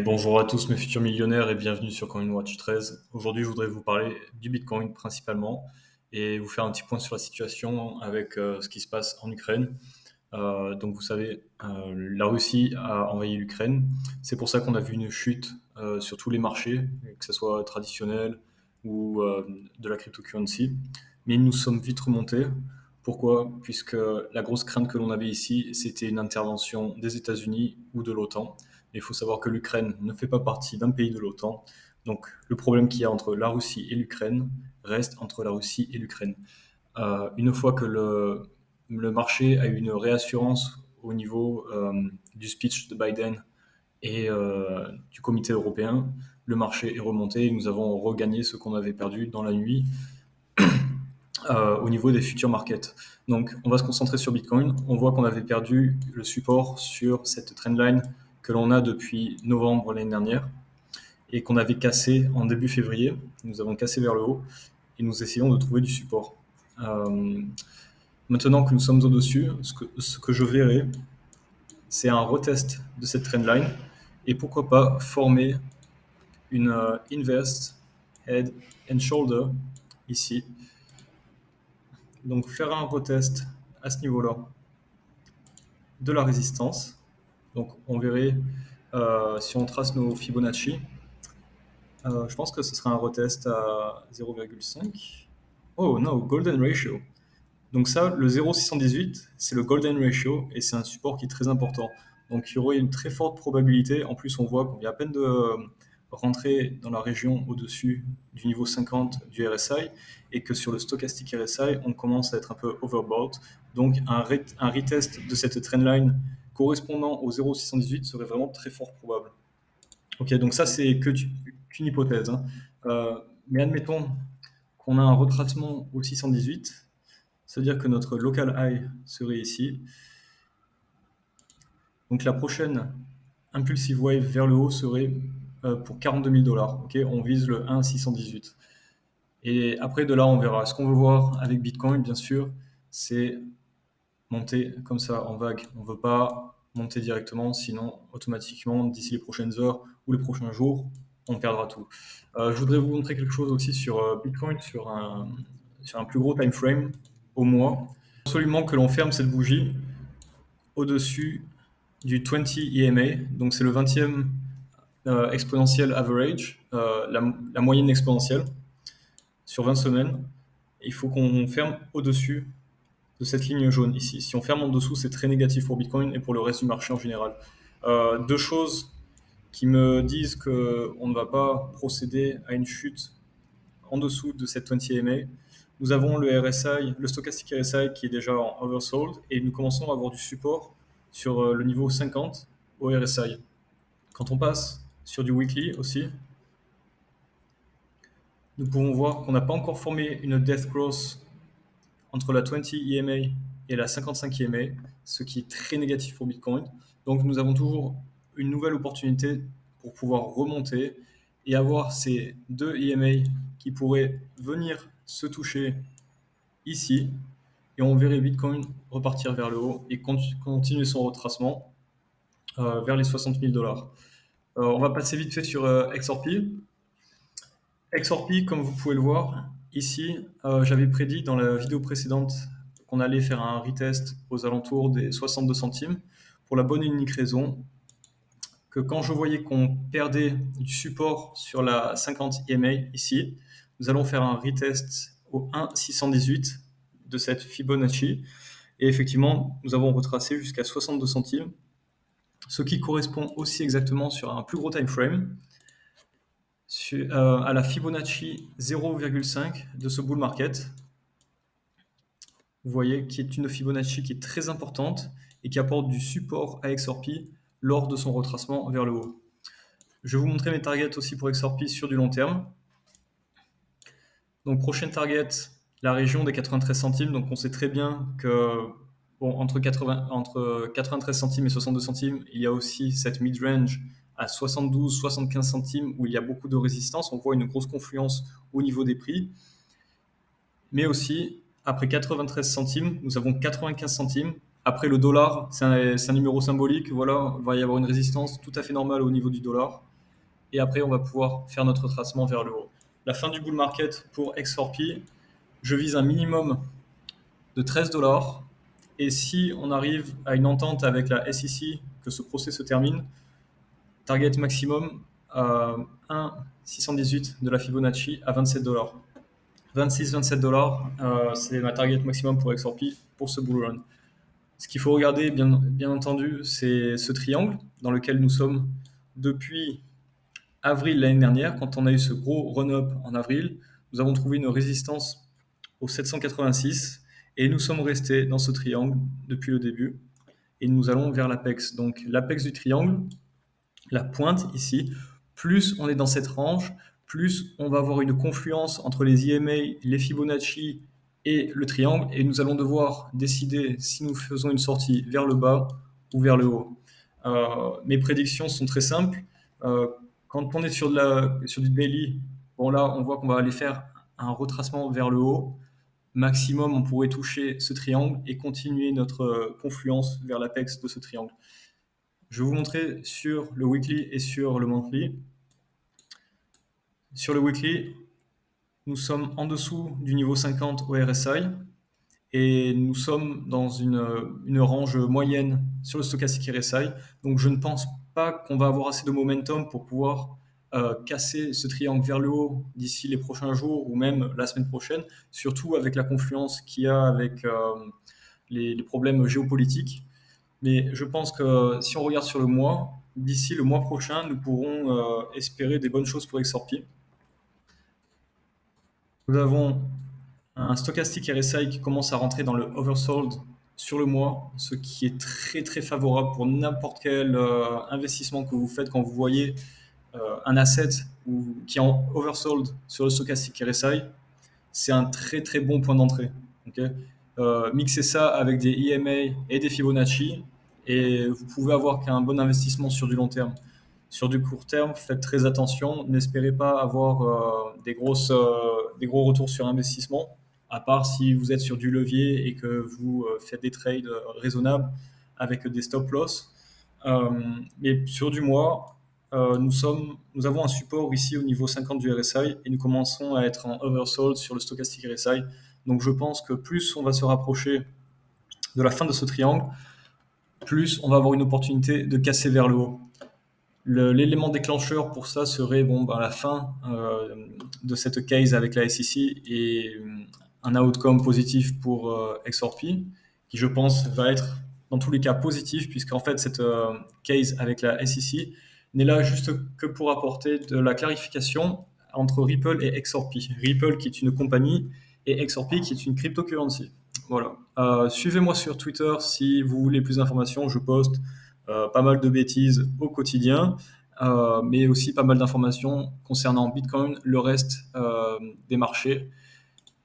Bonjour à tous mes futurs millionnaires et bienvenue sur CoinWatch 13. Aujourd'hui, je voudrais vous parler du Bitcoin principalement et vous faire un petit point sur la situation avec ce qui se passe en Ukraine. Donc vous savez, la Russie a envahi l'Ukraine. C'est pour ça qu'on a vu une chute sur tous les marchés, que ce soit traditionnel ou de la cryptocurrency. Mais nous sommes vite remontés. Pourquoi? Puisque la grosse crainte que l'on avait ici, c'était une intervention des États-Unis ou de l'OTAN. Il faut savoir que l'Ukraine ne fait pas partie d'un pays de l'OTAN. Donc le problème qu'il y a entre la Russie et l'Ukraine reste entre la Russie et l'Ukraine. Une fois que le marché a eu une réassurance au niveau du speech de Biden et du comité européen, le marché est remonté et nous avons regagné ce qu'on avait perdu dans la nuit au niveau des futures markets. Donc on va se concentrer sur Bitcoin. On voit qu'on avait perdu le support sur cette trendline que l'on a depuis novembre l'année dernière et qu'on avait cassé en début février. Nous avons cassé vers le haut et nous essayons de trouver du support. Maintenant que nous sommes au-dessus, ce que je verrai, c'est un retest de cette trendline et pourquoi pas former une invest head and shoulder ici. Donc faire un retest à ce niveau-là de la résistance. Donc on verrait si on trace nos Fibonacci. Je pense que ce sera un retest à 0,5. Oh non, Golden Ratio. Donc ça, le 0,618, c'est le Golden Ratio et c'est un support qui est très important. Donc il y aurait une très forte probabilité. En plus, on voit qu'on vient à peine de rentrer dans la région au-dessus du niveau 50 du RSI et que sur le stochastique RSI, on commence à être un peu overbought. Donc un retest de cette trendline correspondant au 0,618 serait vraiment très fort probable. Ok, donc ça c'est qu'une hypothèse, hein. Mais admettons qu'on a un retracement au 618, ça veut dire que notre local high serait ici. Donc la prochaine impulsive wave vers le haut serait pour 42 000 $. Okay, on vise le 1,618. Et après de là, on verra. Ce qu'on veut voir avec Bitcoin, bien sûr, c'est monter comme ça en vague. On ne veut pas monter directement, sinon automatiquement, d'ici les prochaines heures ou les prochains jours, on perdra tout. Je voudrais vous montrer quelque chose aussi sur Bitcoin, sur un plus gros time frame au mois. Absolument que l'on ferme cette bougie au-dessus du 20 EMA, donc c'est le 20e exponentiel average, la moyenne exponentielle sur 20 semaines. Il faut qu'on ferme au-dessus de cette ligne jaune ici. Si on ferme en dessous, c'est très négatif pour Bitcoin et pour le reste du marché en général. Deux choses qui me disent qu'on ne va pas procéder à une chute en dessous de cette 20 EMA. Nous avons le RSI, le stochastic RSI qui est déjà en oversold et nous commençons à avoir du support sur le niveau 50 au RSI. Quand on passe sur du weekly aussi, nous pouvons voir qu'on n'a pas encore formé une death cross entre la 20 EMA et la 55 EMA, ce qui est très négatif pour Bitcoin. Donc nous avons toujours une nouvelle opportunité pour pouvoir remonter et avoir ces deux EMA qui pourraient venir se toucher ici et on verrait Bitcoin repartir vers le haut et continuer son retracement vers les 60 000 $. On va passer vite fait sur XRP. XRP, comme vous pouvez le voir, ici, j'avais prédit dans la vidéo précédente qu'on allait faire un retest aux alentours des 62 centimes pour la bonne et unique raison que quand je voyais qu'on perdait du support sur la 50 EMA ici, nous allons faire un retest au 1,618 de cette Fibonacci et effectivement, nous avons retracé jusqu'à 62 centimes, ce qui correspond aussi exactement sur un plus gros time frame à la Fibonacci 0,5 de ce bull market. Vous voyez qui est une Fibonacci qui est très importante et qui apporte du support à XRP lors de son retracement vers le haut. Je vais vous montrer mes targets aussi pour XRP sur du long terme. Donc prochaine target, la région des 93 centimes. Donc on sait très bien que entre 93 centimes et 62 centimes, il y a aussi cette mid-range à 72-75 centimes où il y a beaucoup de résistance. On voit une grosse confluence au niveau des prix. Mais aussi, après 93 centimes, nous avons 95 centimes. Après le dollar, c'est un numéro symbolique. Voilà, il va y avoir une résistance tout à fait normale au niveau du dollar. et après on va pouvoir faire notre retracement vers le haut. La fin du bull market pour XRP, je vise un minimum de 13 dollars. Et si on arrive à une entente avec la SEC, que ce procès se termine, target maximum 1,618 de la Fibonacci à 27 dollars. 26-27 dollars, c'est ma target maximum pour XRP pour ce bull run. Ce qu'il faut regarder, bien entendu, c'est ce triangle dans lequel nous sommes depuis avril l'année dernière. Quand on a eu ce gros run-up en avril, nous avons trouvé une résistance au 786 et nous sommes restés dans ce triangle depuis le début et nous allons vers l'apex. Donc l'apex du triangle, la pointe ici, plus on est dans cette range, plus on va avoir une confluence entre les EMA, les Fibonacci et le triangle, et nous allons devoir décider si nous faisons une sortie vers le bas ou vers le haut. Mes prédictions sont très simples. Quand on est sur du daily, bon là on voit qu'on va aller faire un retracement vers le haut. Maximum, on pourrait toucher ce triangle et continuer notre confluence vers l'apex de ce triangle. Je vais vous montrer sur le weekly et sur le monthly. Sur le weekly, nous sommes en dessous du niveau 50 au RSI et nous sommes dans une range moyenne sur le stochastique RSI. Donc je ne pense pas qu'on va avoir assez de momentum pour pouvoir casser ce triangle vers le haut d'ici les prochains jours ou même la semaine prochaine, surtout avec la confluence qu'il y a avec les problèmes géopolitiques. Mais je pense que si on regarde sur le mois, d'ici le mois prochain, nous pourrons espérer des bonnes choses pour XRP. Nous avons un stochastique RSI qui commence à rentrer dans le oversold sur le mois, ce qui est très très favorable pour n'importe quel investissement que vous faites quand vous voyez un asset qui est en oversold sur le stochastique RSI. C'est un très très bon point d'entrée. Okay, mixez ça avec des EMA et des Fibonacci et vous pouvez avoir qu'un bon investissement sur du long terme. Sur du court terme, faites très attention. N'espérez pas avoir des gros retours sur investissement, à part si vous êtes sur du levier et que vous faites des trades raisonnables avec des stop loss. Mais sur du mois, nous avons un support ici au niveau 50 du RSI et nous commençons à être en oversold sur le stochastique RSI. Donc je pense que plus on va se rapprocher de la fin de ce triangle, plus on va avoir une opportunité de casser vers le haut. L'élément déclencheur pour ça serait la fin de cette case avec la SEC et un outcome positif pour XRP, qui je pense va être dans tous les cas positif, puisqu'en fait cette case avec la SEC n'est là juste que pour apporter de la clarification entre Ripple et XRP. Ripple qui est une compagnie et XRP qui est une cryptocurrency. Voilà. Suivez-moi sur Twitter si vous voulez plus d'informations. Je poste pas mal de bêtises au quotidien, mais aussi pas mal d'informations concernant Bitcoin, le reste des marchés,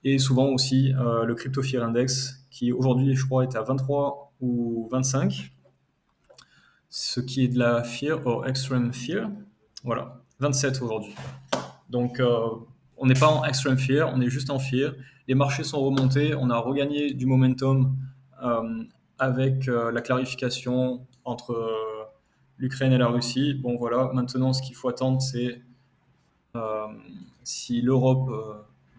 et souvent aussi le Crypto Fear Index, qui aujourd'hui, je crois, est à 23 ou 25, ce qui est de la fear, ou extreme fear. Voilà, 27 aujourd'hui. Donc, on n'est pas en extreme fear, on est juste en fear. Les marchés sont remontés, on a regagné du momentum avec la clarification entre l'Ukraine et la Russie. Bon voilà, maintenant ce qu'il faut attendre, c'est si l'Europe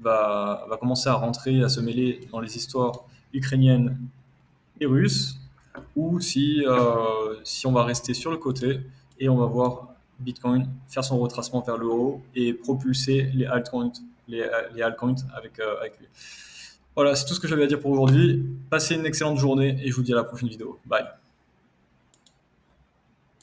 va commencer à rentrer, à se mêler dans les histoires ukrainiennes et russes, ou si on va rester sur le côté et on va voir Bitcoin faire son retracement vers le haut et propulser les altcoins, avec lui. Voilà, c'est tout ce que j'avais à dire pour aujourd'hui. Passez une excellente journée et je vous dis à la prochaine vidéo. Bye.